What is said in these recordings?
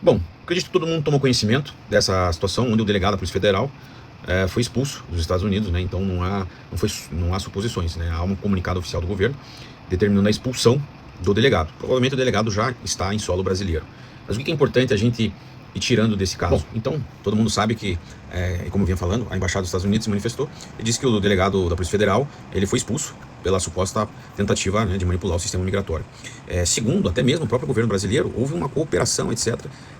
Bom, acredito que todo mundo tomou conhecimento dessa situação onde o delegado da Polícia Federal foi expulso dos Estados Unidos, né? Então não há suposições, né? Há um comunicado oficial do governo determinando a expulsão do delegado. Provavelmente o delegado já está em solo brasileiro. Mas o que é importante a gente ir tirando desse caso? Bom, então, todo mundo sabe que, como eu vinha falando, a Embaixada dos Estados Unidos se manifestou e disse que o delegado da Polícia Federal ele foi expulso pela suposta tentativa, né, de manipular o sistema migratório. Segundo, até mesmo o próprio governo brasileiro, houve uma cooperação, etc.,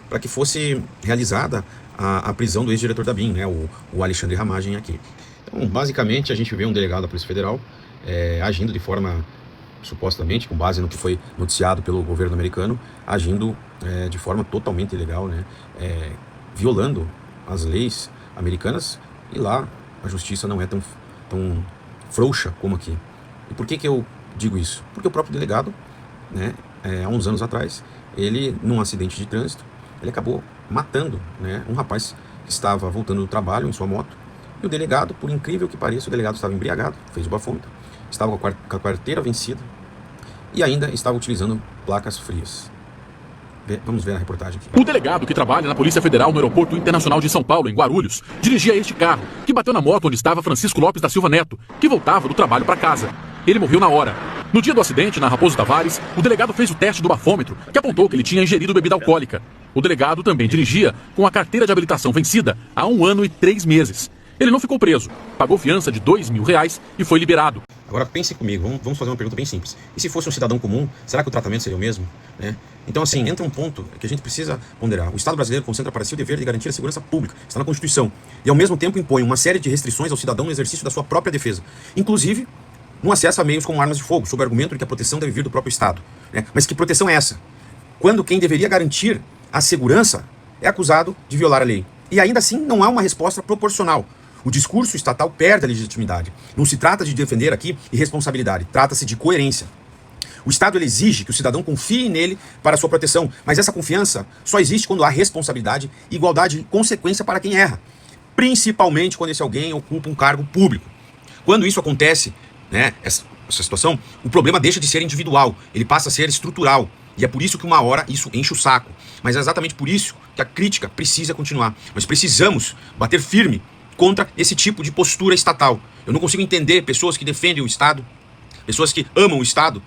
para que fosse realizada a prisão do ex-diretor da BIM, né, o Alexandre Ramagem aqui. Então, basicamente, a gente vê um delegado da Polícia Federal agindo de forma, supostamente, com base no que foi noticiado pelo governo americano, agindo de forma totalmente ilegal, né, violando as leis americanas, e lá a justiça não é tão frouxa como aqui. E por que eu digo isso? Porque o próprio delegado, né, há uns anos atrás, ele, num acidente de trânsito, ele acabou matando, né, um rapaz que estava voltando do trabalho em sua moto, e o delegado, por incrível que pareça, o delegado estava embriagado, fez o bafômetro, estava com a carteira vencida e ainda estava utilizando placas frias. Vamos ver a reportagem aqui. O delegado que trabalha na Polícia Federal no Aeroporto Internacional de São Paulo, em Guarulhos, dirigia este carro, que bateu na moto onde estava Francisco Lopes da Silva Neto, que voltava do trabalho para casa. Ele morreu na hora. No dia do acidente, na Raposo Tavares, o delegado fez o teste do bafômetro, que apontou que ele tinha ingerido bebida alcoólica. O delegado também dirigia com a carteira de habilitação vencida há 1 ano e 3 meses. Ele não ficou preso, pagou fiança de R$2.000 e foi liberado. Agora pense comigo, vamos fazer uma pergunta bem simples. E se fosse um cidadão comum, será que o tratamento seria o mesmo? Né? Então, assim, entra um ponto que a gente precisa ponderar. O Estado brasileiro concentra para si o dever de garantir a segurança pública, está na Constituição, e ao mesmo tempo impõe uma série de restrições ao cidadão no exercício da sua própria defesa, inclusive no acesso a meios como armas de fogo, sob o argumento de que a proteção deve vir do próprio Estado. Né? Mas que proteção é essa? Quando quem deveria garantir a segurança é acusado de violar a lei. E ainda assim não há uma resposta proporcional. O discurso estatal perde a legitimidade. Não se trata de defender aqui irresponsabilidade, trata-se de coerência. O Estado ele exige que o cidadão confie nele para a sua proteção, mas essa confiança só existe quando há responsabilidade, igualdade e consequência para quem erra, principalmente quando esse alguém ocupa um cargo público. Quando isso acontece, né, essa situação, o problema deixa de ser individual, ele passa a ser estrutural. E é por isso que uma hora isso enche o saco. Mas é exatamente por isso que a crítica precisa continuar. Nós precisamos bater firme contra esse tipo de postura estatal. Eu não consigo entender pessoas que defendem o Estado, pessoas que amam o Estado,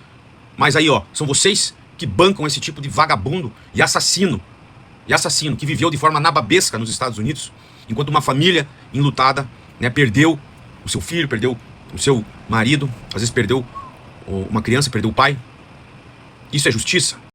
mas aí, ó, são vocês que bancam esse tipo de vagabundo e assassino que viveu de forma nababesca nos Estados Unidos, enquanto uma família enlutada, né, perdeu o seu filho, perdeu o seu marido, às vezes perdeu uma criança, perdeu o pai. Isso é justiça?